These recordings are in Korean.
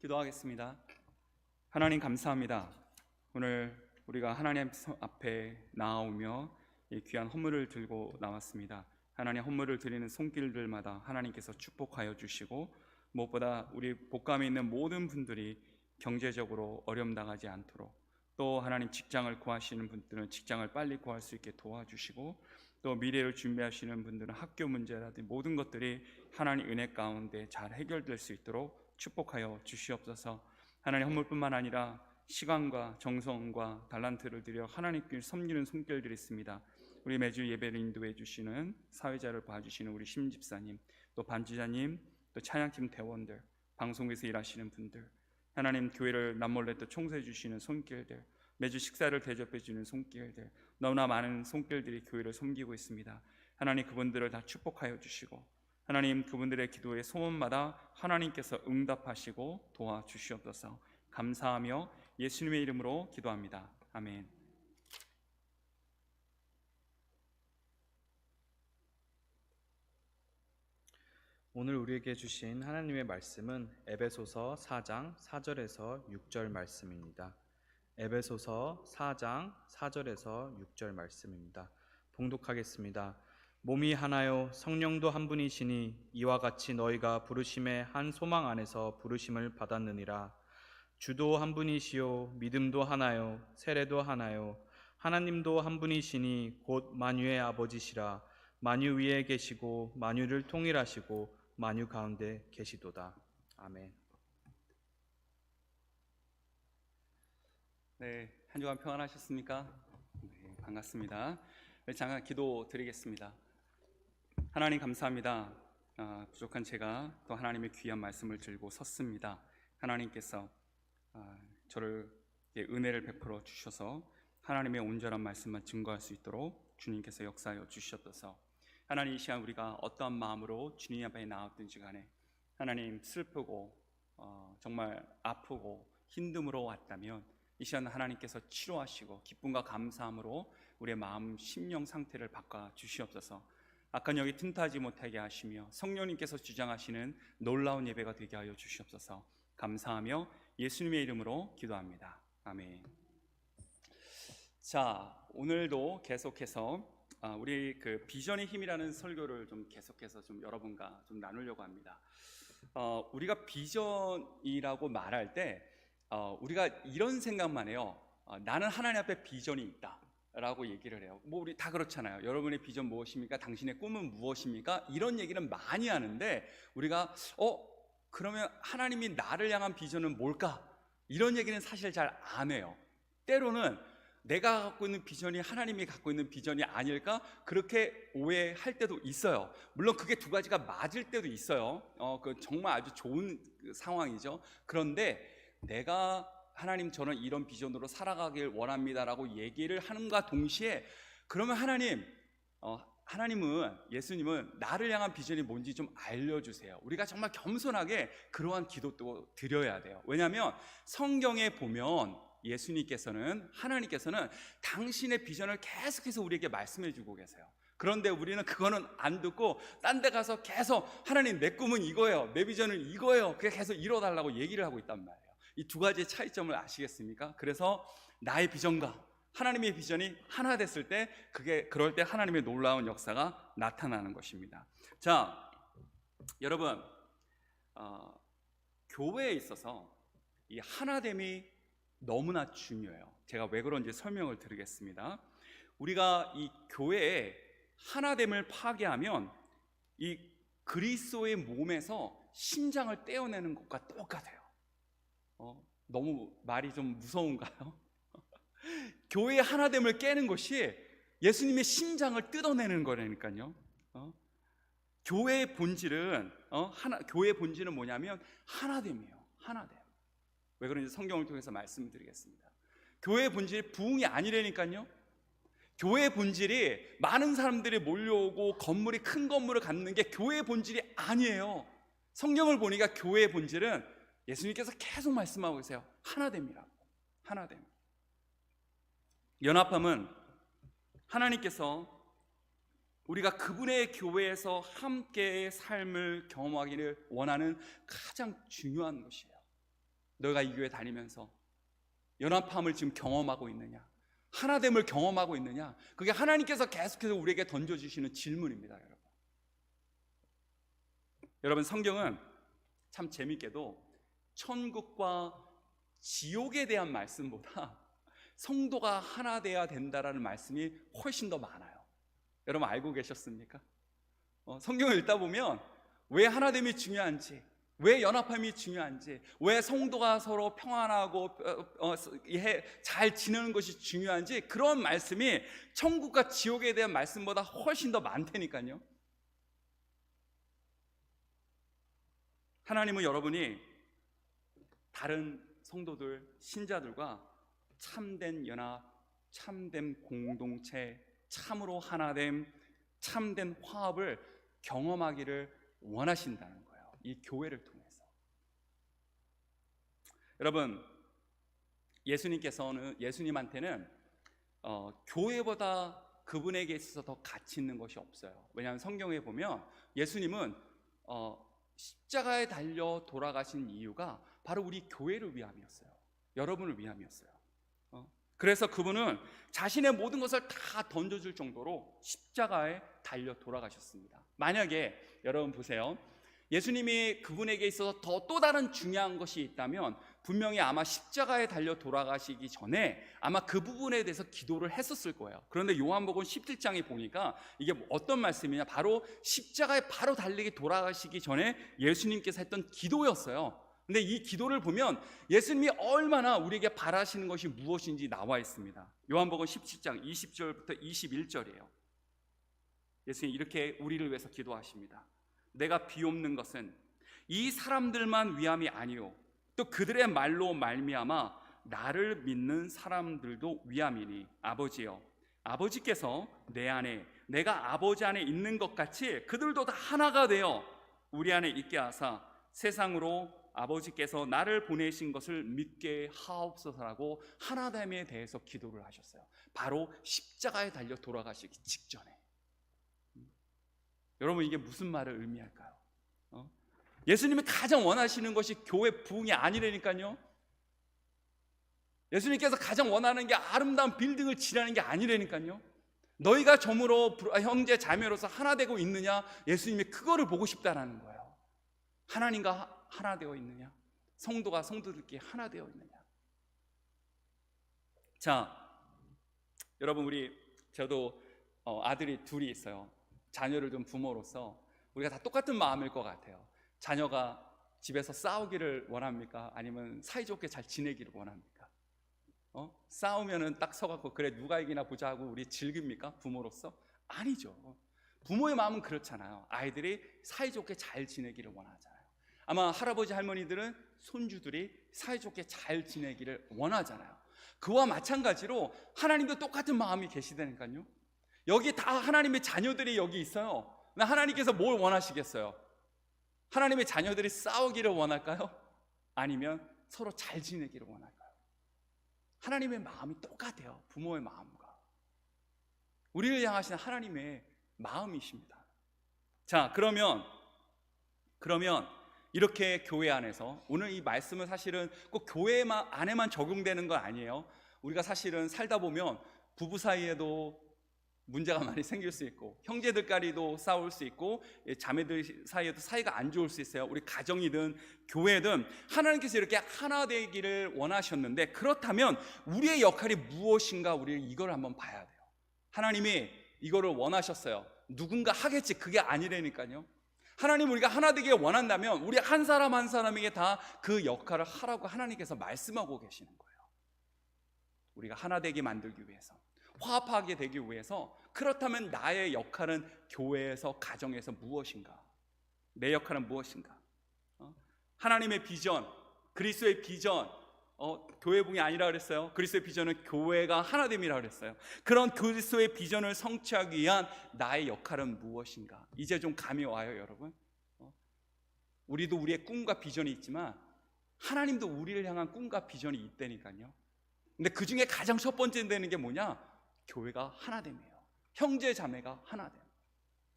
기도하겠습니다. 하나님 감사합니다. 오늘 우리가 하나님 앞에 나아오며 이 귀한 헌물을 들고 나왔습니다. 하나님 헌물을 드리는 손길들마다 하나님께서 축복하여 주시고 무엇보다 우리 복감에 있는 모든 분들이 경제적으로 어려움 당하지 않도록, 또 하나님 직장을 구하시는 분들은 직장을 빨리 구할 수 있게 도와주시고, 또 미래를 준비하시는 분들은 학교 문제라든지 모든 것들이 하나님 은혜 가운데 잘 해결될 수 있도록 축복하여 주시옵소서. 하나님 헌물뿐만 아니라 시간과 정성과 달란트를 들여 하나님께 섬기는 손길들이 있습니다. 우리 매주 예배를 인도해 주시는 사회자를 봐주시는 우리 심집사님, 또 반지자님, 또 찬양팀 대원들, 방송에서 일하시는 분들, 하나님 교회를 남몰래 또 청소해 주시는 손길들, 매주 식사를 대접해 주는 손길들, 너무나 많은 손길들이 교회를 섬기고 있습니다. 하나님 그분들을 다 축복하여 주시고, 하나님 그분들의 기도의 소원마다 하나님께서 응답하시고 도와주시옵소서. 감사하며 예수님의 이름으로 기도합니다. 아멘. 오늘 우리에게 주신 하나님의 말씀은 에베소서 4장 4절에서 6절 말씀입니다. 에베소서 4장 4절에서 6절 말씀입니다. 봉독하겠습니다. 몸이 하나요 성령도 한 분이시니 이와 같이 너희가 부르심의 한 소망 안에서 부르심을 받았느니라. 주도 한 분이시요 믿음도 하나요 세례도 하나요 하나님도 한 분이시니 곧 만유의 아버지시라. 만유 위에 계시고 만유를 통일하시고 만유 가운데 계시도다. 아멘. 네, 한 주간 평안하셨습니까? 네, 반갑습니다. 잠깐 기도 드리겠습니다. 하나님 감사합니다. 부족한 제가 또 하나님의 귀한 말씀을 들고 섰습니다. 하나님께서 저를 은혜를 베풀어 주셔서 하나님의 온전한 말씀만 증거할 수 있도록 주님께서 역사하여 주셨어서, 하나님 이 시간 우리가 어떠한 마음으로 주님 앞에 나왔든지 간에 하나님 슬프고 정말 아프고 힘듦으로 왔다면 이 시간 하나님께서 치료하시고 기쁨과 감사함으로 우리의 마음 심령 상태를 바꿔 주시옵소서. 악한 영이 틈타지 못하게 하시며 성령님께서 주장하시는 놀라운 예배가 되게 하여 주시옵소서. 감사하며 예수님의 이름으로 기도합니다. 아멘. 자, 오늘도 계속해서 우리 그 비전의 힘이라는 설교를 좀 계속해서 좀 여러분과 좀 나누려고 합니다. 우리가 비전이라고 말할 때 우리가 이런 생각만 해요. 나는 하나님 앞에 비전이 있다 라고 얘기를 해요. 뭐 우리 다 그렇잖아요. 여러분의 비전 무엇입니까? 당신의 꿈은 무엇입니까? 이런 얘기는 많이 하는데, 우리가 그러면 하나님이 나를 향한 비전은 뭘까? 이런 얘기는 사실 잘 안 해요. 때로는 내가 갖고 있는 비전이 하나님이 갖고 있는 비전이 아닐까? 그렇게 오해할 때도 있어요. 물론 그게 두 가지가 맞을 때도 있어요. 그 정말 아주 좋은 상황이죠. 그런데 내가 하나님 저는 이런 비전으로 살아가길 원합니다라고 얘기를 하는가 동시에, 그러면 하나님은 예수님은 나를 향한 비전이 뭔지 좀 알려주세요. 우리가 정말 겸손하게 그러한 기도도 드려야 돼요. 왜냐하면 성경에 보면 하나님께서는 당신의 비전을 계속해서 우리에게 말씀해 주고 계세요. 그런데 우리는 그거는 안 듣고 딴 데 가서 계속 하나님 내 꿈은 이거예요, 내 비전은 이거예요, 그게 계속 이뤄달라고 얘기를 하고 있단 말이에요. 이 두 가지의 차이점을 아시겠습니까? 그래서 나의 비전과 하나님의 비전이 하나 됐을 때, 그럴 때 하나님의 놀라운 역사가 나타나는 것입니다. 자, 여러분, 교회에 있어서 이 하나됨이 너무나 중요해요. 제가 왜 그런지 설명을 드리겠습니다. 우리가 이 교회에 하나됨을 파괴하면 이 그리스도의 몸에서 심장을 떼어내는 것과 똑같아요. 너무 말이 좀 무서운가요? 교회의 하나됨을 깨는 것이 예수님의 심장을 뜯어내는 거라니까요. 교회의 본질은 교회의 본질은 뭐냐면 하나됨이에요. 하나됨. 왜 그런지 성경을 통해서 말씀드리겠습니다. 교회의 본질이 부흥이 아니라니까요. 교회의 본질이 많은 사람들이 몰려오고 큰 건물을 갖는 게 교회의 본질이 아니에요. 성경을 보니까 교회의 본질은 예수님께서 계속 말씀하고 계세요. 하나됨이라고. 하나됨. 연합함은 하나님께서 우리가 그분의 교회에서 함께의 삶을 경험하기를 원하는 가장 중요한 것이에요. 너희가 이 교회 다니면서 연합함을 지금 경험하고 있느냐? 하나됨을 경험하고 있느냐? 그게 하나님께서 계속해서 우리에게 던져주시는 질문입니다. 여러분, 성경은 참 재밌게도 천국과 지옥에 대한 말씀보다 성도가 하나 되어야 된다라는 말씀이 훨씬 더 많아요. 여러분 알고 계셨습니까? 성경을 읽다 보면 왜 하나됨이 중요한지, 왜 연합함이 중요한지, 왜 성도가 서로 평안하고 잘 지내는 것이 중요한지, 그런 말씀이 천국과 지옥에 대한 말씀보다 훨씬 더 많다니까요. 하나님은 여러분이 다른 성도들, 신자들과 참된 연합, 참된 공동체, 참으로 하나됨, 참된 화합을 경험하기를 원하신다는 거예요. 이 교회를 통해서. 여러분, 예수님한테는 교회보다 그분에게 있어서 더 가치 있는 것이 없어요. 왜냐하면 성경에 보면 예수님은 십자가에 달려 돌아가신 이유가 바로 우리 교회를 위함이었어요. 여러분을 위함이었어요. 그래서 그분은 자신의 모든 것을 다 던져줄 정도로 십자가에 달려 돌아가셨습니다. 만약에 여러분 보세요, 예수님이 그분에게 있어서 또 다른 중요한 것이 있다면 분명히 아마 십자가에 달려 돌아가시기 전에 아마 그 부분에 대해서 기도를 했었을 거예요. 그런데 요한복음 17장에 보니까 이게 어떤 말씀이냐, 바로 십자가에 바로 달리기 돌아가시기 전에 예수님께서 했던 기도였어요. 근데 이 기도를 보면 예수님이 얼마나 우리에게 바라시는 것이 무엇인지 나와 있습니다. 요한복음 17장 20절부터 21절이에요. 예수님이 이렇게 우리를 위해서 기도하십니다. 내가 비옵는 것은 이 사람들만 위함이 아니요 또 그들의 말로 말미암아 나를 믿는 사람들도 위함이니 아버지여, 아버지께서 내 안에 내가 아버지 안에 있는 것 같이 그들도 다 하나가 되어 우리 안에 있게 하사 세상으로 아버지께서 나를 보내신 것을 믿게 하옵소서라고 하나됨에 대해서 기도를 하셨어요. 바로 십자가에 달려 돌아가시기 직전에. 여러분, 이게 무슨 말을 의미할까요? 예수님이 가장 원하시는 것이 교회 부흥이 아니라니까요. 예수님께서 가장 원하는 게 아름다운 빌딩을 지라는 게 아니라니까요. 너희가 점으로 형제 자매로서 하나 되고 있느냐, 예수님이 그거를 보고 싶다라는 거예요. 하나님과 하나 되어 있느냐, 성도가 성도들끼리 하나 되어 있느냐. 자, 여러분, 저도 아들이 둘이 있어요. 자녀를 둔 부모로서 우리가 다 똑같은 마음일 것 같아요. 자녀가 집에서 싸우기를 원합니까? 아니면 사이좋게 잘 지내기를 원합니까? 싸우면은 딱 서갖고 그래 누가 이기나 보자 하고 우리 즐깁니까? 부모로서? 아니죠. 부모의 마음은 그렇잖아요. 아이들이 사이좋게 잘 지내기를 원하잖아요. 아마 할아버지 할머니들은 손주들이 사이좋게 잘 지내기를 원하잖아요. 그와 마찬가지로 하나님도 똑같은 마음이 계시다니까요. 여기 다 하나님의 자녀들이 여기 있어요. 하나님께서 뭘 원하시겠어요? 하나님의 자녀들이 싸우기를 원할까요? 아니면 서로 잘 지내기를 원할까요? 하나님의 마음이 똑같아요. 부모의 마음과 우리를 향하신 하나님의 마음이십니다. 자, 그러면 이렇게 교회 안에서, 오늘 이 말씀은 사실은 꼭 교회 안에만 적용되는 건 아니에요. 우리가 사실은 살다 보면 부부 사이에도 문제가 많이 생길 수 있고, 형제들끼리도 싸울 수 있고, 자매들 사이에도 사이가 안 좋을 수 있어요. 우리 가정이든 교회든 하나님께서 이렇게 하나 되기를 원하셨는데, 그렇다면 우리의 역할이 무엇인가, 우리 이걸 한번 봐야 돼요. 하나님이 이거를 원하셨어요. 누군가 하겠지, 그게 아니라니까요. 하나님, 우리가 하나 되기를 원한다면 우리 한 사람 한 사람에게 다 그 역할을 하라고 하나님께서 말씀하고 계시는 거예요. 우리가 하나 되게 만들기 위해서, 화합하게 되기 위해서. 그렇다면 나의 역할은 교회에서, 가정에서 무엇인가? 내 역할은 무엇인가? 하나님의 비전, 그리스도의 비전, 교회붕이 아니라 그랬어요. 그리스도의 비전은 교회가 하나됨이라 그랬어요. 그런 그리스도의 비전을 성취하기 위한 나의 역할은 무엇인가? 이제 좀 감이 와요, 여러분. 우리도 우리의 꿈과 비전이 있지만 하나님도 우리를 향한 꿈과 비전이 있다니까요. 근데 그 중에 가장 첫 번째 되는 게 뭐냐? 교회가 하나됨이에요. 형제 자매가 하나됨.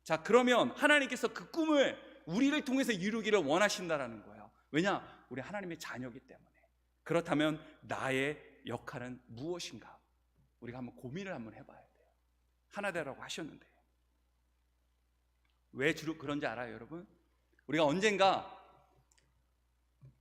자, 그러면 하나님께서 그 꿈을 우리를 통해서 이루기를 원하신다라는 거예요. 왜냐? 우리 하나님의 자녀이기 때문에. 그렇다면 나의 역할은 무엇인가? 우리가 한번 고민을 한번 해봐야 돼요. 하나 되라고 하셨는데 왜 주로 그런지 알아요, 여러분? 우리가 언젠가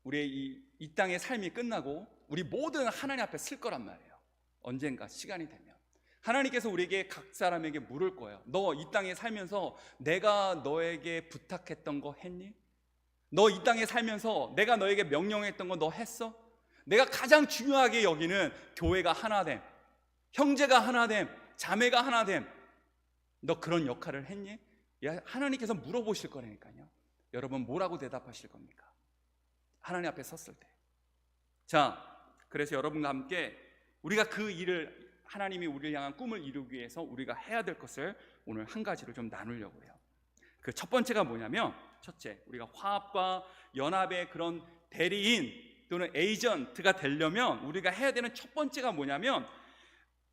우리의 이 땅의 삶이 끝나고 우리 모든 하나님 앞에 쓸 거란 말이에요. 언젠가 시간이 되면 하나님께서 우리에게 각 사람에게 물을 거예요. 너 이 땅에 살면서 내가 너에게 부탁했던 거 했니? 너 이 땅에 살면서 내가 너에게 명령했던 거 너 했어? 내가 가장 중요하게 여기는 교회가 하나됨, 형제가 하나됨, 자매가 하나됨, 너 그런 역할을 했니? 하나님께서 물어보실 거라니까요. 여러분 뭐라고 대답하실 겁니까? 하나님 앞에 섰을 때. 자, 그래서 여러분과 함께 우리가 그 일을, 하나님이 우리를 향한 꿈을 이루기 위해서 우리가 해야 될 것을 오늘 한 가지로 좀 나누려고 해요. 그 첫 번째가 뭐냐면, 첫째, 우리가 화합과 연합의 그런 대리인 또는 에이전트가 되려면 우리가 해야 되는 첫 번째가 뭐냐면,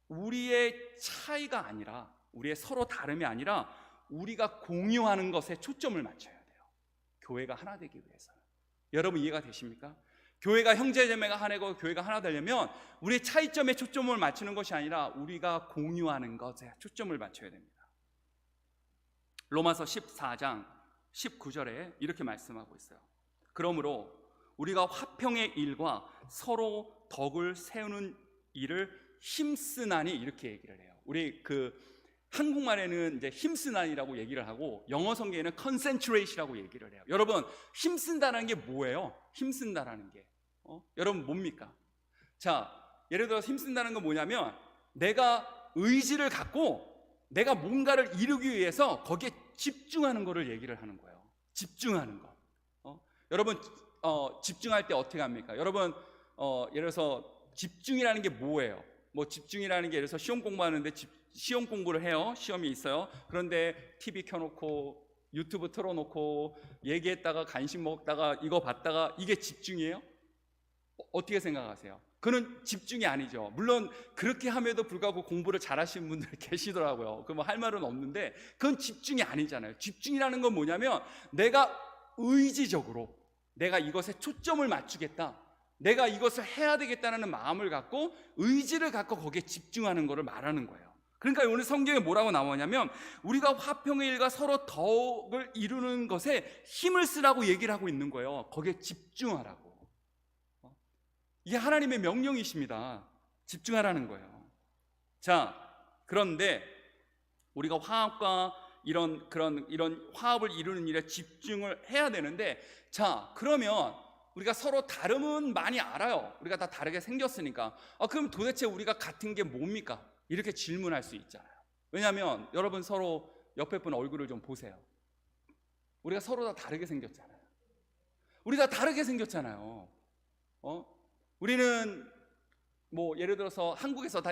우리의 차이가 아니라, 우리의 서로 다름이 아니라 우리가 공유하는 것에 초점을 맞춰야 돼요. 교회가 하나 되기 위해서. 여러분 이해가 되십니까? 교회가 형제자매가 하나고 교회가 하나 되려면 우리의 차이점에 초점을 맞추는 것이 아니라 우리가 공유하는 것에 초점을 맞춰야 됩니다. 로마서 14장 19절에 이렇게 말씀하고 있어요. 그러므로 우리가 화평의 일과 서로 덕을 세우는 일을 힘쓰나니, 이렇게 얘기를 해요. 우리 한국말에는 이제 힘쓰나니라고 얘기를 하고 영어 성경에는 concentrate라고 얘기를 해요. 여러분 힘쓴다는 게 뭐예요? 힘쓴다라는 게 여러분 뭡니까? 자, 예를 들어서 힘쓴다는 건 뭐냐면 내가 의지를 갖고 내가 뭔가를 이루기 위해서 거기에 집중하는 거를 얘기를 하는 거예요. 집중하는 거. 여러분 집중할 때 어떻게 합니까? 여러분 예를 들어서 집중이라는 게 뭐예요? 뭐 집중이라는 게 예를 들어서 시험 공부하는데 시험 공부를 해요. 시험이 있어요. 그런데 TV 켜놓고 유튜브 틀어놓고 얘기했다가 간식 먹다가 이거 봤다가 이게 집중이에요? 어떻게 생각하세요? 그건 집중이 아니죠. 물론 그렇게 함에도 불구하고 공부를 잘하시는 분들 계시더라고요. 그 뭐 할 말은 없는데 그건 집중이 아니잖아요. 집중이라는 건 뭐냐면 내가 의지적으로 내가 이것에 초점을 맞추겠다, 내가 이것을 해야 되겠다는 마음을 갖고 의지를 갖고 거기에 집중하는 것을 말하는 거예요. 그러니까 오늘 성경에 뭐라고 나오냐면 우리가 화평의 일과 서로 덕을 이루는 것에 힘을 쓰라고 얘기를 하고 있는 거예요. 거기에 집중하라고. 이게 하나님의 명령이십니다. 집중하라는 거예요. 자, 그런데 우리가 화합과 이런 화합을 이루는 일에 집중을 해야 되는데, 자, 그러면 우리가 서로 다름은 많이 알아요. 우리가 다 다르게 생겼으니까. 그럼 도대체 우리가 같은 게 뭡니까? 이렇게 질문할 수 있잖아요. 왜냐하면 여러분 서로 옆에 분 얼굴을 좀 보세요. 우리가 서로 다 다르게 생겼잖아요. 우리 다 다르게 생겼잖아요. 우리는 뭐 예를 들어서 한국에서 다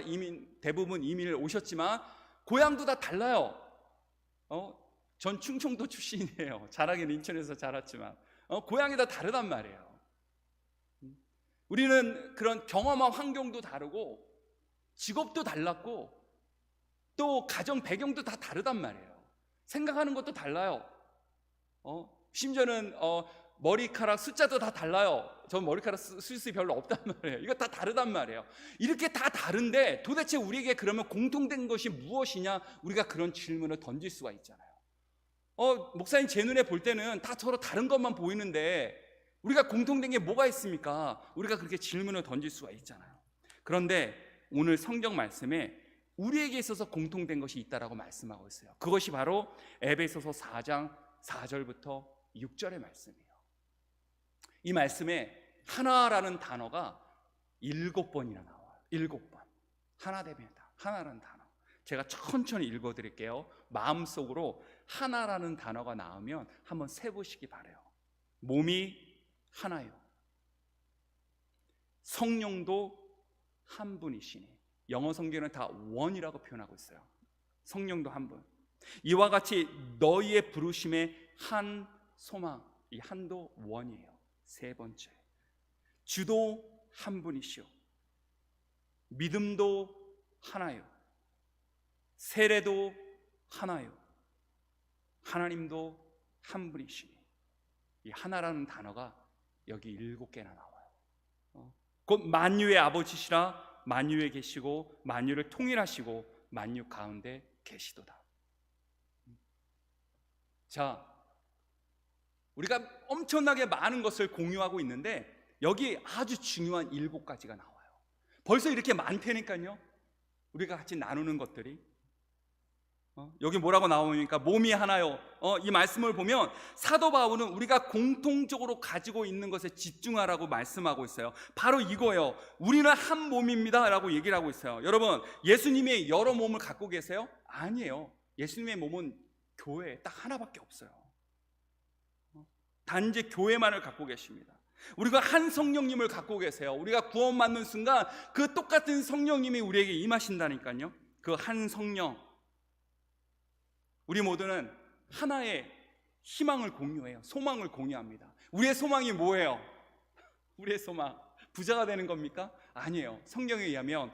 대부분 이민을 오셨지만 고향도 다 달라요. 전 충청도 출신이에요. 자라긴 인천에서 자랐지만 고향이 다 다르단 말이에요. 우리는 그런 경험한 환경도 다르고 직업도 달랐고 또 가정 배경도 다 다르단 말이에요. 생각하는 것도 달라요. 심지어는 머리카락 숫자도 다 달라요. 전 머리카락 숱이 별로 없단 말이에요. 이거 다 다르단 말이에요. 이렇게 다 다른데 도대체 우리에게 그러면 공통된 것이 무엇이냐? 우리가 그런 질문을 던질 수가 있잖아요. 목사님 제 눈에 볼 때는 다 서로 다른 것만 보이는데 우리가 공통된 게 뭐가 있습니까? 우리가 그렇게 질문을 던질 수가 있잖아요. 그런데 오늘 성경 말씀에 우리에게 있어서 공통된 것이 있다라고 말씀하고 있어요. 그것이 바로 에베소서 4장 4절부터 6절의 말씀이에요. 이 말씀에 하나라는 단어가 7번이나 나와요. 7번. 하나 됩니다. 하나라는 단어. 제가 천천히 읽어드릴게요. 마음속으로 하나라는 단어가 나오면 한번 세보시기 바라요. 몸이 하나요. 성령도 한 분이시니. 영어 성경은 다 원이라고 표현하고 있어요. 성령도 한 분. 이와 같이 너희의 부르심의 한 소망. 이 한도 원이에요. 세 번째, 주도 한 분이시오. 믿음도 하나요. 세례도 하나요. 하나님도 한 분이시니. 이 하나라는 단어가 여기 7개나 나와요. 곧 만유의 아버지시라 만유에 계시고 만유를 통일하시고 만유 가운데 계시도다. 자, 우리가 엄청나게 많은 것을 공유하고 있는데 여기 아주 중요한 7가지가 나와요. 벌써 이렇게 많다니까요. 우리가 같이 나누는 것들이 여기 뭐라고 나오니까 몸이 하나요. 이 말씀을 보면 사도 바울은 우리가 공통적으로 가지고 있는 것에 집중하라고 말씀하고 있어요. 바로 이거예요. 우리는 한 몸입니다 라고 얘기를 하고 있어요. 여러분, 예수님이 여러 몸을 갖고 계세요? 아니에요. 예수님의 몸은 교회 딱 하나밖에 없어요. 단지 교회만을 갖고 계십니다. 우리가 한 성령님을 갖고 계세요. 우리가 구원받는 순간 그 똑같은 성령님이 우리에게 임하신다니까요. 그 한 성령, 우리 모두는 하나의 희망을 공유해요. 소망을 공유합니다. 우리의 소망이 뭐예요? 우리의 소망 부자가 되는 겁니까? 아니에요. 성경에 의하면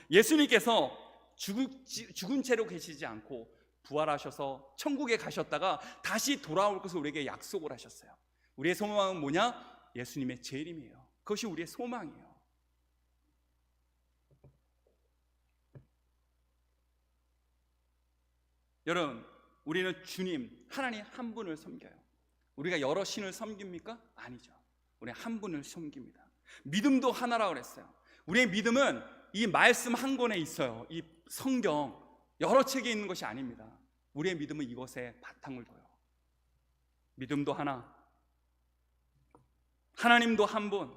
예수님께서 죽은 채로 계시지 않고 부활하셔서 천국에 가셨다가 다시 돌아올 것을 우리에게 약속을 하셨어요. 우리의 소망은 뭐냐? 예수님의 재림이에요. 그것이 우리의 소망이에요. 여러분, 우리는 주님 하나님 한 분을 섬겨요. 우리가 여러 신을 섬깁니까? 아니죠. 우리 한 분을 섬깁니다. 믿음도 하나라고 그랬어요. 우리의 믿음은 이 말씀 한 권에 있어요. 이 성경 여러 책에 있는 것이 아닙니다. 우리의 믿음은 이것에 바탕을 둬요. 믿음도 하나, 하나님도 한 분,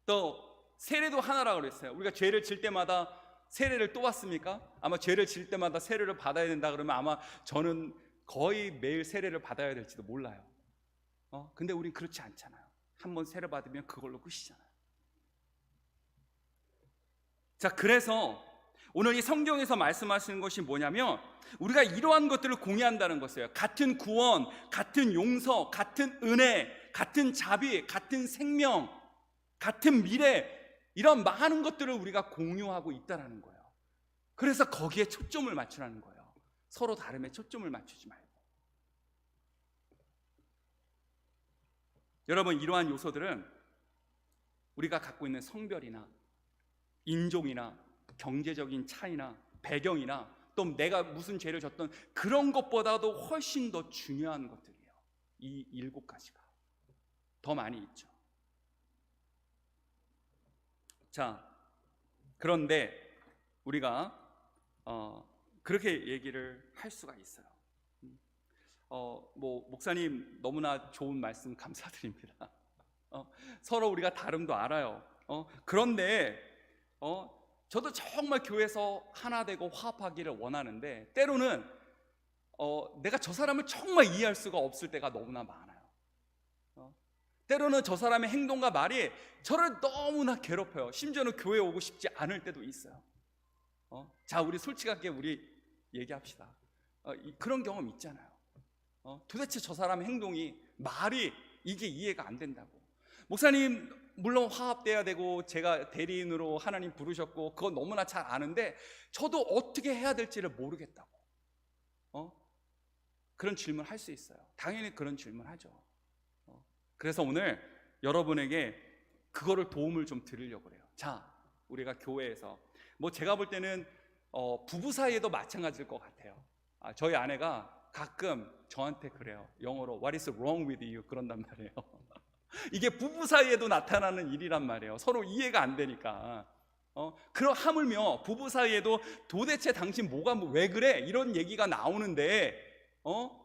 또 세례도 하나라고 그랬어요. 우리가 죄를 질 때마다 세례를 또 받습니까? 아마 죄를 질 때마다 세례를 받아야 된다 그러면 아마 저는 거의 매일 세례를 받아야 될지도 몰라요. 근데 우린 그렇지 않잖아요. 한번 세례 받으면 그걸로 끝이잖아요. 자, 그래서 오늘 이 성경에서 말씀하시는 것이 뭐냐면 우리가 이러한 것들을 공유한다는 것이에요. 같은 구원, 같은 용서, 같은 은혜, 같은 자비, 같은 생명, 같은 미래, 이런 많은 것들을 우리가 공유하고 있다는 거예요. 그래서 거기에 초점을 맞추라는 거예요. 서로 다름에 초점을 맞추지 말고. 여러분, 이러한 요소들은 우리가 갖고 있는 성별이나 인종이나 경제적인 차이나 배경이나 또 내가 무슨 죄를 졌던 그런 것보다도 훨씬 더 중요한 것들이에요. 이 7가지가 더 많이 있죠. 자, 그런데 우리가 그렇게 얘기를 할 수가 있어요. 목사님 너무나 좋은 말씀 감사드립니다. 서로 우리가 다름도 알아요. 그런데 저도 정말 교회에서 하나 되고 화합하기를 원하는데 때로는 내가 저 사람을 정말 이해할 수가 없을 때가 너무나 많아요. 때로는 저 사람의 행동과 말이 저를 너무나 괴롭혀요. 심지어는 교회에 오고 싶지 않을 때도 있어요. 자, 우리 솔직하게 우리 얘기합시다. 그런 경험 있잖아요. 도대체 저 사람의 행동이, 말이 이게 이해가 안 된다고. 목사님 물론 화합돼야 되고 제가 대리인으로 하나님 부르셨고 그건 너무나 잘 아는데 저도 어떻게 해야 될지를 모르겠다고. 그런 질문을 할 수 있어요. 당연히 그런 질문을 하죠. 그래서 오늘 여러분에게 그거를 도움을 좀 드리려고 그래요. 자, 우리가 교회에서 제가 볼 때는 부부 사이에도 마찬가지일 것 같아요. 저희 아내가 가끔 저한테 그래요. 영어로 What is wrong with you? 그런단 말이에요. 이게 부부 사이에도 나타나는 일이란 말이에요. 서로 이해가 안 되니까. 그럼 하물며 부부 사이에도 도대체 당신 왜 그래? 이런 얘기가 나오는데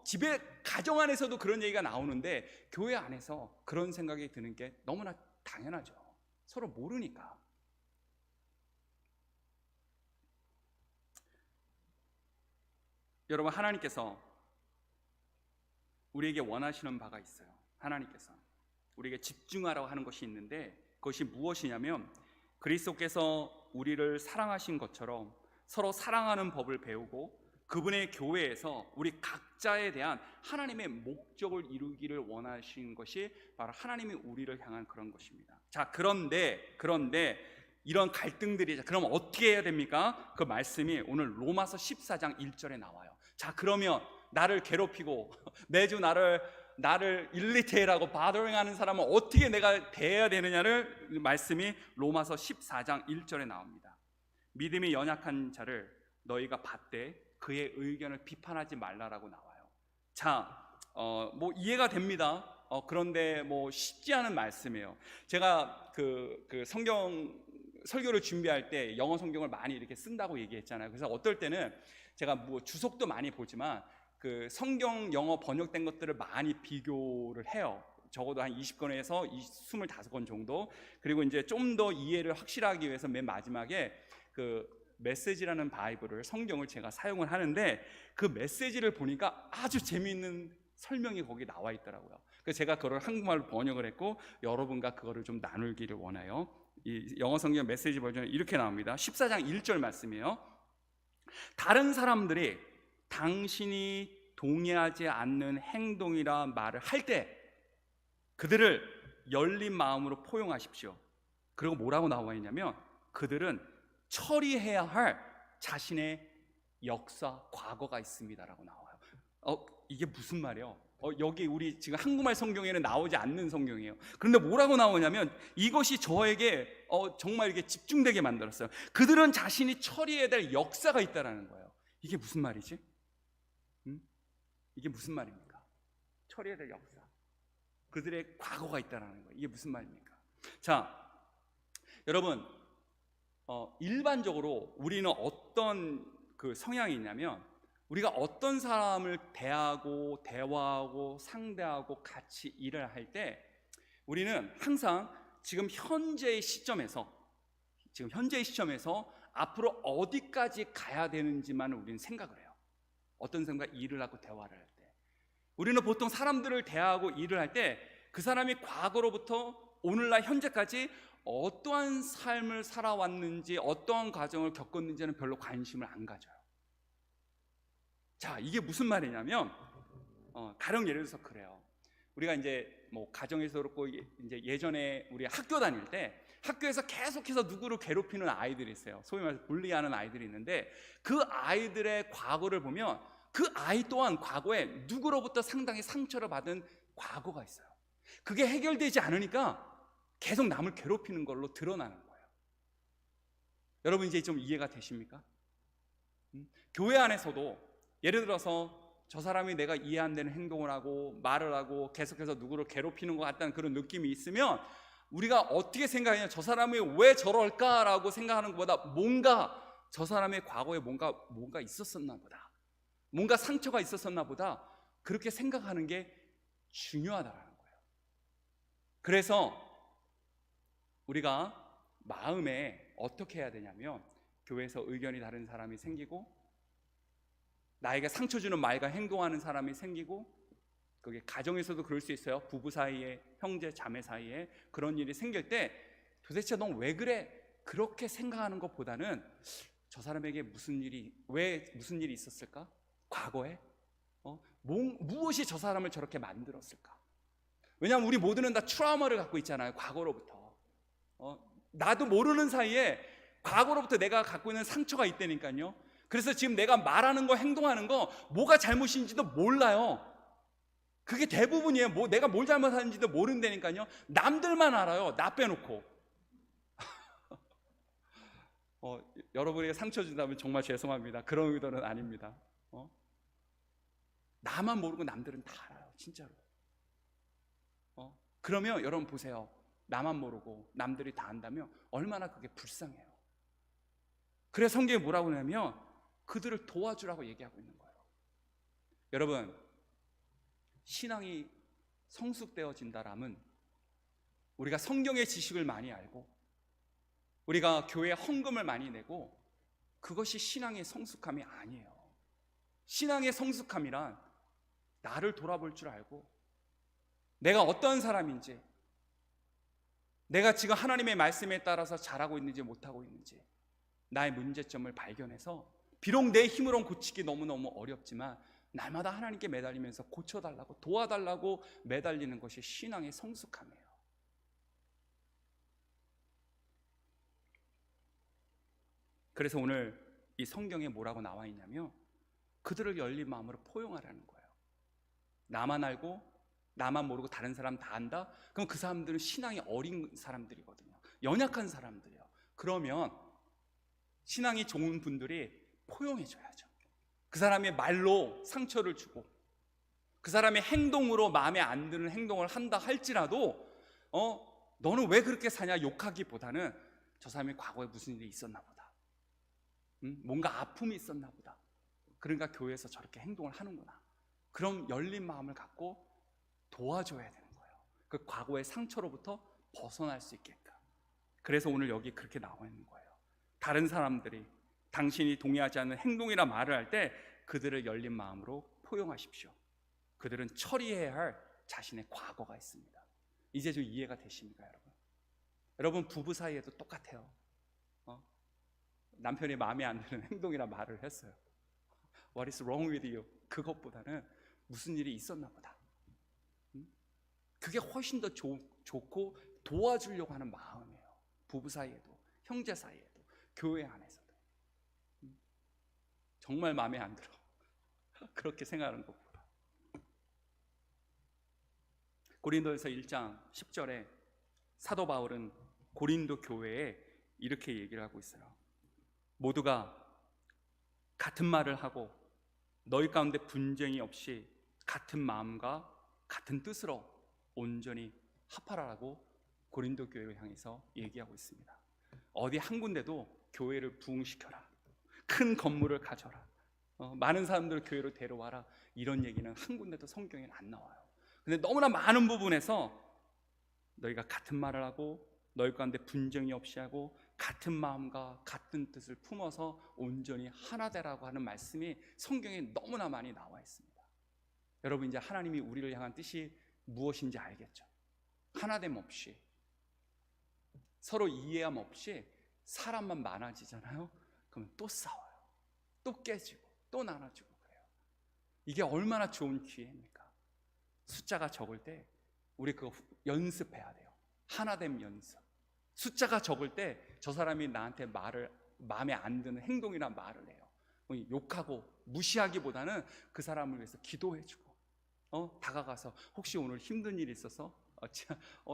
집에 가정 안에서도 그런 얘기가 나오는데 교회 안에서 그런 생각이 드는 게 너무나 당연하죠. 서로 모르니까. 여러분, 하나님께서 우리에게 원하시는 바가 있어요. 하나님께서 우리에게 집중하라고 하는 것이 있는데 그것이 무엇이냐면 그리스도께서 우리를 사랑하신 것처럼 서로 사랑하는 법을 배우고 그분의 교회에서 우리 각자에 대한 하나님의 목적을 이루기를 원하시는 것이 바로 하나님이 우리를 향한 그런 것입니다. 자, 그런데 이런 갈등들이 그럼 어떻게 해야 됩니까? 그 말씀이 오늘 로마서 14장 1절에 나와요. 자, 그러면 나를 괴롭히고 매주 나를 나를 irritate하고 bothering하는 사람은 어떻게 내가 대해야 되느냐를 말씀이 로마서 14장 1절에 나옵니다. 믿음이 연약한 자를 너희가 받되 그의 의견을 비판하지 말라라고 나와요. 자, 뭐 이해가 됩니다. 그런데 뭐 쉽지 않은 말씀이에요. 제가 그 성경 설교를 준비할 때 영어 성경을 많이 이렇게 쓴다고 얘기했잖아요. 그래서 어떨 때는 제가 뭐 주석도 많이 보지만 그 성경 영어 번역된 것들을 많이 비교를 해요. 적어도 한 20권에서 25권 정도. 그리고 이제 좀 더 이해를 확실하기 위해서 맨 마지막에 그 메시지라는 바이블을, 성경을 제가 사용을 하는데, 그 메시지를 보니까 아주 재미있는 설명이 거기 나와 있더라고요. 그래서 제가 그걸 한국말로 번역을 했고 여러분과 그거를 좀 나누기를 원해요. 이 영어 성경 메시지 버전은 이렇게 나옵니다. 14장 1절 말씀이에요. 다른 사람들이 당신이 동의하지 않는 행동이라 말을 할 때 그들을 열린 마음으로 포용하십시오. 그리고 뭐라고 나와 있냐면 그들은 처리해야 할 자신의 역사, 과거가 있습니다라고 나와요. 이게 무슨 말이에요? 여기 우리 지금 한국말 성경에는 나오지 않는 성경이에요. 그런데 뭐라고 나오냐면 이것이 저에게 정말 이렇게 집중되게 만들었어요. 그들은 자신이 처리해야 될 역사가 있다라는 거예요. 이게 무슨 말이지? 이게 무슨 말입니까? 처리해야 될 역사, 그들의 과거가 있다라는 거예요. 이게 무슨 말입니까? 자, 여러분, 일반적으로 우리는 어떤 그 성향이 있냐면 우리가 어떤 사람을 대화하고 상대하고 같이 일을 할 때 우리는 항상 지금 현재의 시점에서 앞으로 어디까지 가야 되는지만 우리는 생각을 해요. 어떤 사람과 일을 하고 대화를 할 때 우리는 보통 사람들을 대하고 일을 할 때 그 사람이 과거로부터 오늘날 현재까지 어떠한 삶을 살아왔는지, 어떠한 과정을 겪었는지는 별로 관심을 안 가져요. 자, 이게 무슨 말이냐면 가령 예를 들어서 그래요. 우리가 이제 뭐 가정에서 그렇고 이제 예전에 우리 학교 다닐 때 학교에서 계속해서 누구를 괴롭히는 아이들이 있어요. 소위 말해서 bully하는 아이들이 있는데 그 아이들의 과거를 보면 그 아이 또한 과거에 누구로부터 상당히 상처를 받은 과거가 있어요. 그게 해결되지 않으니까 계속 남을 괴롭히는 걸로 드러나는 거예요. 여러분 이제 좀 이해가 되십니까? 교회 안에서도 예를 들어서 저 사람이 내가 이해 안 되는 행동을 하고 말을 하고 계속해서 누구를 괴롭히는 것 같다는 그런 느낌이 있으면 우리가 어떻게 생각하냐, 저 사람이 왜 저럴까라고 생각하는 것보다 뭔가 저 사람의 과거에 뭔가 있었었나 보다, 뭔가 상처가 있었었나 보다, 그렇게 생각하는 게 중요하다라는 거예요. 그래서 우리가 마음에 어떻게 해야 되냐면 교회에서 의견이 다른 사람이 생기고 나에게 상처 주는 말과 행동하는 사람이 생기고, 그게 가정에서도 그럴 수 있어요. 부부 사이에, 형제 자매 사이에 그런 일이 생길 때 도대체 넌 왜 그래? 그렇게 생각하는 것보다는 저 사람에게 무슨 일이 있었을까? 과거에 무엇이 저 사람을 저렇게 만들었을까? 왜냐하면 우리 모두는 다 트라우마를 갖고 있잖아요. 과거로부터 나도 모르는 사이에 과거로부터 내가 갖고 있는 상처가 있다니까요. 그래서 지금 내가 말하는 거, 행동하는 거 뭐가 잘못인지도 몰라요. 그게 대부분이에요. 내가 뭘 잘못하는지도 모른다니까요. 남들만 알아요. 나 빼놓고. 여러분에게 상처 준다면 정말 죄송합니다. 그런 의도는 아닙니다. 나만 모르고 남들은 다 알아요. 진짜로. 그러면 여러분 보세요. 나만 모르고 남들이 다 안다면 얼마나 그게 불쌍해요. 그래서 성경이 뭐라고 하냐면 그들을 도와주라고 얘기하고 있는 거예요. 여러분, 신앙이 성숙되어진다라면 우리가 성경의 지식을 많이 알고 우리가 교회에 헌금을 많이 내고 그것이 신앙의 성숙함이 아니에요. 신앙의 성숙함이란 나를 돌아볼 줄 알고 내가 어떤 사람인지, 내가 지금 하나님의 말씀에 따라서 잘하고 있는지 못하고 있는지, 나의 문제점을 발견해서 비록 내 힘으로는 고치기 너무너무 어렵지만 날마다 하나님께 매달리면서 고쳐달라고, 도와달라고 매달리는 것이 신앙의 성숙함이에요. 그래서 오늘 이 성경에 뭐라고 나와 있냐면 그들을 열린 마음으로 포용하라는 거예요. 나만 알고 나만 모르고 다른 사람 다 안다? 그럼 그 사람들은 신앙이 어린 사람들이거든요. 연약한 사람들이에요. 그러면 신앙이 좋은 분들이 포용해줘야죠. 그 사람의 말로 상처를 주고 그 사람의 행동으로 마음에 안 드는 행동을 한다 할지라도 너는 왜 그렇게 사냐 욕하기보다는 저 사람이 과거에 무슨 일이 있었나 보다, 뭔가 아픔이 있었나 보다, 그러니까 교회에서 저렇게 행동을 하는구나, 그럼 열린 마음을 갖고 도와줘야 되는 거예요. 그 과거의 상처로부터 벗어날 수 있게끔. 그래서 오늘 여기 그렇게 나와 있는 거예요. 다른 사람들이 당신이 동의하지 않는 행동이나 말을 할 때 그들을 열린 마음으로 포용하십시오. 그들은 처리해야 할 자신의 과거가 있습니다. 이제 좀 이해가 되십니까, 여러분? 여러분, 부부 사이에도 똑같아요. 남편이 마음에 안 드는 행동이나 말을 했어요. What is wrong with you? 그것보다는 무슨 일이 있었나 보다. 그게 훨씬 더 좋고 도와주려고 하는 마음이에요. 부부 사이에도, 형제 사이에도, 교회 안에서도. 정말 마음에 안 들어. 그렇게 생각하는 것보다. 고린도에서 1장 10절에 사도 바울은 고린도 교회에 이렇게 얘기를 하고 있어요. 모두가 같은 말을 하고 너희 가운데 분쟁이 없이 같은 마음과 같은 뜻으로 온전히 합하라라고 고린도 교회를 향해서 얘기하고 있습니다. 어디 한 군데도 교회를 부흥시켜라, 큰 건물을 가져라, 많은 사람들을 교회로 데려와라, 이런 얘기는 한 군데도 성경에는 안 나와요. 근데 너무나 많은 부분에서 너희가 같은 말을 하고 너희 가운데 분쟁이 없이 하고 같은 마음과 같은 뜻을 품어서 온전히 하나 되라고 하는 말씀이 성경에 너무나 많이 나와 있습니다. 여러분, 이제 하나님이 우리를 향한 뜻이 무엇인지 알겠죠? 하나됨 없이, 서로 이해함 없이 사람만 많아지잖아요. 그러면 또 싸워요, 또 깨지고 또 나눠지고 그래요. 이게 얼마나 좋은 기회입니까? 숫자가 적을 때 우리 그거 연습해야 돼요. 하나됨 연습. 숫자가 적을 때 저 사람이 나한테 마음에 안 드는 행동이나 말을 해요. 욕하고 무시하기보다는 그 사람을 위해서 기도해주고 다가가서 혹시 오늘 힘든 일이 있어서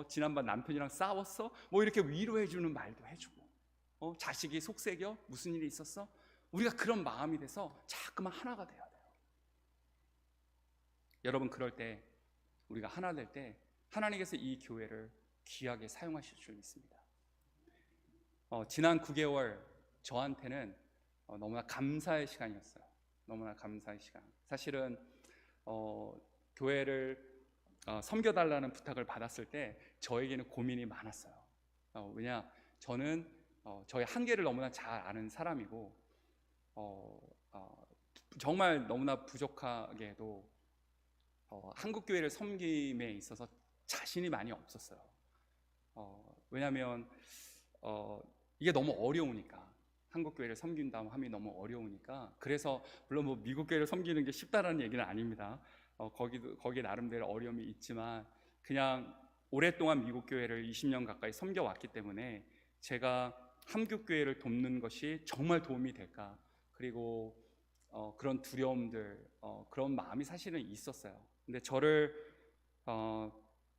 지난번 남편이랑 싸웠어? 뭐 이렇게 위로해주는 말도 해주고 자식이 속색여? 무슨 일이 있었어? 우리가 그런 마음이 돼서 자꾸만 하나가 돼야 돼요. 여러분, 그럴 때 우리가 하나 될 때 하나님께서 이 교회를 귀하게 사용하실 줄 믿습니다. 지난 9개월 저한테는 너무나 감사의 시간이었어요. 너무나 감사의 시간. 사실은 교회를 섬겨달라는 부탁을 받았을 때 저에게는 고민이 많았어요. 왜냐, 저는 저의 한계를 너무나 잘 아는 사람이고 정말 너무나 부족하게도 한국교회를 섬김에 있어서 자신이 많이 없었어요. 왜냐하면 이게 너무 어려우니까, 한국교회를 섬긴다고 함이 너무 어려우니까. 그래서 물론 뭐 미국교회를 섬기는 게 쉽다라는 얘기는 아닙니다. 거기 나름대로 어려움이 있지만 그냥 오랫동안 미국교회를 20년 가까이 섬겨왔기 때문에 제가 한국교회를 돕는 것이 정말 도움이 될까, 그리고 그런 두려움들, 그런 마음이 사실은 있었어요. 근데 저를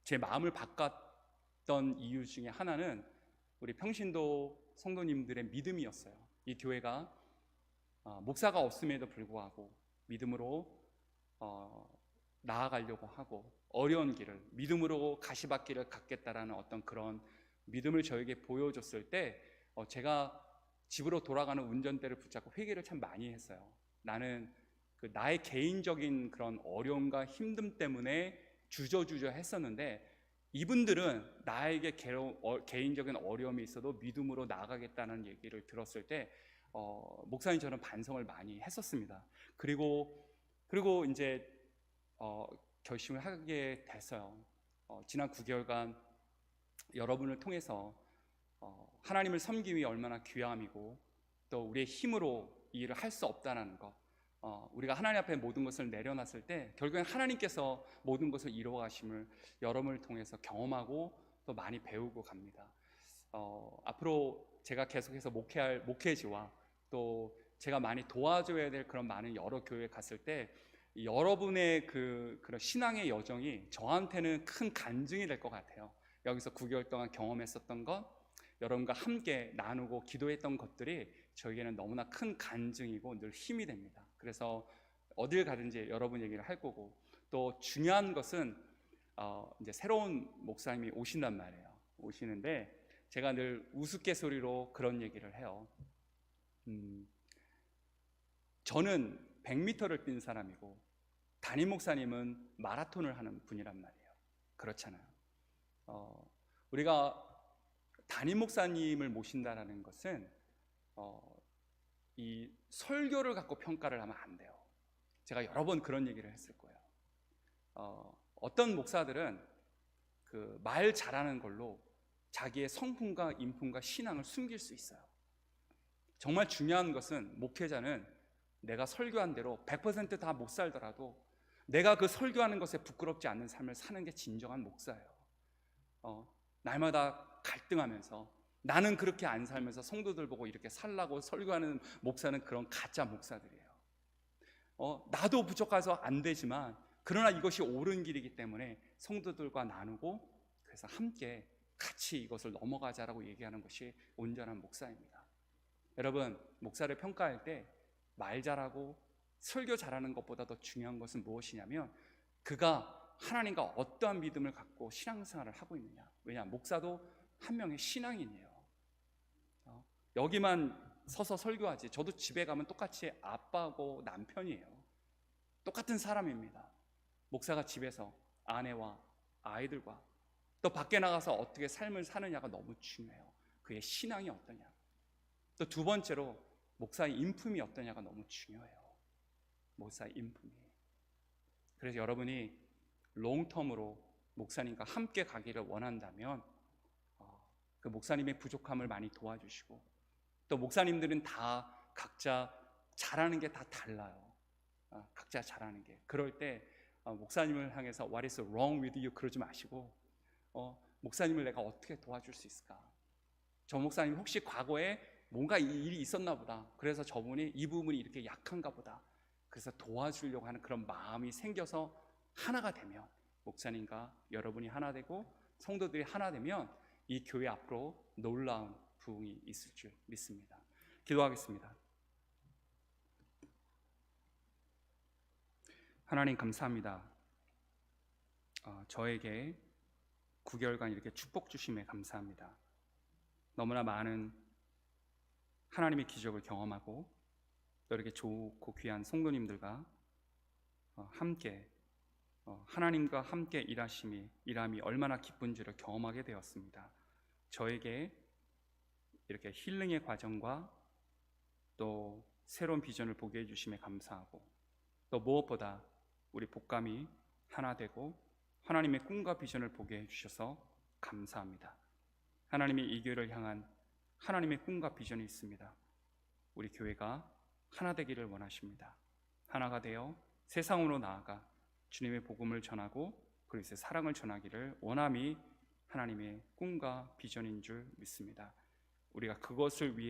제 마음을 바꿨던 이유 중에 하나는 우리 평신도 성도님들의 믿음이었어요. 이 교회가 목사가 없음에도 불구하고 믿음으로 나아가려고 하고 어려운 길을 믿음으로 가시밭길을 걷겠다라는 어떤 그런 믿음을 저에게 보여줬을 때 제가 집으로 돌아가는 운전대를 붙잡고 회개를 참 많이 했어요. 나는 나의 개인적인 그런 어려움과 힘듦 때문에 주저주저 했었는데 이분들은 나에게 개인적인 어려움이 있어도 믿음으로 나아가겠다는 얘기를 들었을 때 목사님, 저는 반성을 많이 했었습니다. 그리고 이제 결심을 하게 됐어요. 지난 9개월간 여러분을 통해서 하나님을 섬김이 얼마나 귀함이고 또 우리의 힘으로 이 일을 할 수 없다는 것, 우리가 하나님 앞에 모든 것을 내려놨을 때 결국엔 하나님께서 모든 것을 이루어가심을 여러분을 통해서 경험하고 또 많이 배우고 갑니다. 앞으로 제가 계속해서 목회할 목회지와 또 제가 많이 도와줘야 될 그런 많은 여러 교회에 갔을 때 여러분의 그런 신앙의 여정이 저한테는 큰 간증이 될 것 같아요. 여기서 9개월 동안 경험했었던 것, 여러분과 함께 나누고 기도했던 것들이 저에게는 너무나 큰 간증이고 늘 힘이 됩니다. 그래서 어딜 가든지 여러분 얘기를 할 거고, 또 중요한 것은 이제 새로운 목사님이 오신단 말이에요. 오시는데 제가 늘 우스갯소리로 그런 얘기를 해요. 저는 100m를 뛴 사람이고 담임 목사님은 마라톤을 하는 분이란 말이에요. 그렇잖아요. 우리가 담임 목사님을 모신다라는 것은 이 설교를 갖고 평가를 하면 안 돼요. 제가 여러 번 그런 얘기를 했을 거예요. 어떤 목사들은 그 말 잘하는 걸로 자기의 성품과 인품과 신앙을 숨길 수 있어요. 정말 중요한 것은 목회자는 내가 설교한 대로 100% 다 못 살더라도 내가 그 설교하는 것에 부끄럽지 않는 삶을 사는 게 진정한 목사예요. 날마다 갈등하면서 나는 그렇게 안 살면서 성도들 보고 이렇게 살라고 설교하는 목사는 그런 가짜 목사들이에요. 나도 부족해서 안 되지만 그러나 이것이 옳은 길이기 때문에 성도들과 나누고 그래서 함께 같이 이것을 넘어가자라고 얘기하는 것이 온전한 목사입니다. 여러분, 목사를 평가할 때 말 잘하고 설교 잘하는 것보다 더 중요한 것은 무엇이냐면 그가 하나님과 어떠한 믿음을 갖고 신앙생활을 하고 있느냐. 왜냐, 목사도 한 명의 신앙인이에요. 여기만 서서 설교하지 저도 집에 가면 똑같이 아빠고 남편이에요. 똑같은 사람입니다. 목사가 집에서 아내와 아이들과 또 밖에 나가서 어떻게 삶을 사느냐가 너무 중요해요. 그의 신앙이 어떠냐. 또 두 번째로 목사의 인품이 어떠냐가 너무 중요해요. 목사의 인품이. 그래서 여러분이 롱텀으로 목사님과 함께 가기를 원한다면 그 목사님의 부족함을 많이 도와주시고, 또 목사님들은 다 각자 잘하는 게 다 달라요. 각자 잘하는 게. 그럴 때 목사님을 향해서 What is wrong with you? 그러지 마시고 목사님을 내가 어떻게 도와줄 수 있을까? 저 목사님 혹시 과거에 뭔가 일이 있었나 보다. 그래서 저분이 이 부분이 이렇게 약한가 보다. 그래서 도와주려고 하는 그런 마음이 생겨서 하나가 되면, 목사님과 여러분이 하나 되고 성도들이 하나 되면 이 교회 앞으로 놀라운 부흥이 있을 줄 믿습니다. 기도하겠습니다. 하나님 감사합니다. 저에게 9개월간 이렇게 축복 주심에 감사합니다. 너무나 많은 하나님의 기적을 경험하고 또 이렇게 좋고 귀한 성도님들과 함께 하나님과 함께 일함이 얼마나 기쁜지를 경험하게 되었습니다. 저에게 이렇게 힐링의 과정과 또 새로운 비전을 보게 해주심에 감사하고, 또 무엇보다 우리 복감이 하나 되고 하나님의 꿈과 비전을 보게 해주셔서 감사합니다. 하나님이 이 교회를 향한 하나님의 꿈과 비전이 있습니다. 우리 교회가 하나 되기를 원하십니다. 하나가 되어 세상으로 나아가 주님의 복음을 전하고 그리스도의 사랑을 전하기를 원함이 하나님의 꿈과 비전인 줄 믿습니다. 우리가 그것을 위해